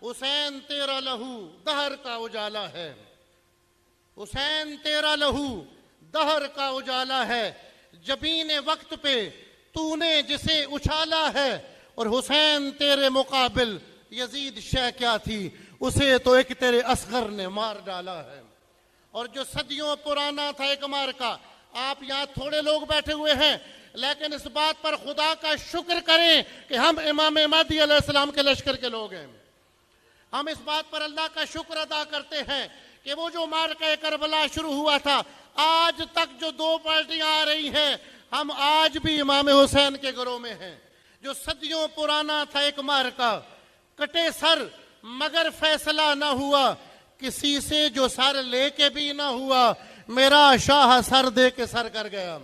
حسین تیرا لہو دہر کا اجالا ہے، حسین تیرا لہو دہر کا اجالا ہے، جبین وقت پہ تو نے جسے اچھالا ہے، اور حسین تیرے مقابل یزید شے کیا تھی، اسے تو ایک تیرے اصغر نے مار ڈالا ہے۔ اور جو صدیوں پرانا تھا ایک مارکا، آپ یہاں تھوڑے لوگ بیٹھے ہوئے ہیں لیکن اس بات پر خدا کا شکر کریں کہ ہم امام مہدی علیہ السلام کے لشکر کے لوگ ہیں۔ ہم اس بات پر اللہ کا شکر ادا کرتے ہیں کہ وہ جو معرکہ کربلا شروع ہوا تھا، آج تک جو دو پارٹیاں آ رہی ہیں، ہم آج بھی امام حسین کے گروہ میں ہیں۔ جو صدیوں پرانا تھا ایک معرکہ، کٹے سر مگر فیصلہ نہ ہوا، کسی سے جو سر لے کے بھی نہ ہوا، میرا شاہ سر دے کے سر کر گیا۔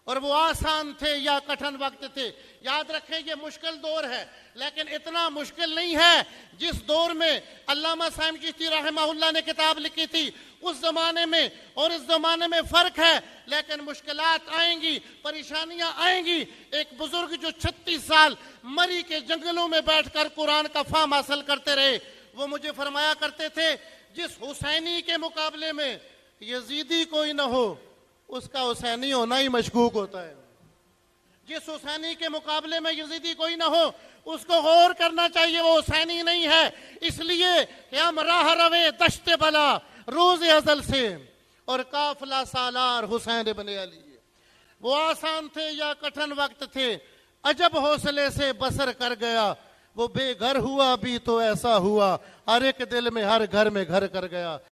اور وہ آسان تھے یا کٹھن وقت تھے، یاد رکھیں یہ مشکل دور ہے لیکن اتنا مشکل نہیں ہے جس دور میں علامہ صاحب چشتی رحمہ اللہ نے کتاب لکھی تھی۔ اس زمانے میں اور اس زمانے میں فرق ہے، لیکن مشکلات آئیں گی، پریشانیاں آئیں گی۔ ایک بزرگ جو 36 سال مری کے جنگلوں میں بیٹھ کر قرآن کا فہم حاصل کرتے رہے، وہ مجھے فرمایا کرتے تھے جس حسینی کے مقابلے میں یزیدی کوئی نہ ہو، اس کا حسینی ہونا ہی مشکوک ہوتا ہے۔ جس حسینی کے مقابلے میں یزیدی کوئی نہ ہو، اس کو غور کرنا چاہیے، وہ حسینی نہیں ہے۔ اس لیے کہ ہم راہ روے دشت بلا روز ازل سے، اور قافلہ سالار حسین ابن علی۔ وہ آسان تھے یا کٹھن وقت تھے، عجب حوصلے سے بسر کر گیا۔ وہ بے گھر ہوا بھی تو ایسا ہوا، ہر ایک دل میں ہر گھر میں گھر کر گیا۔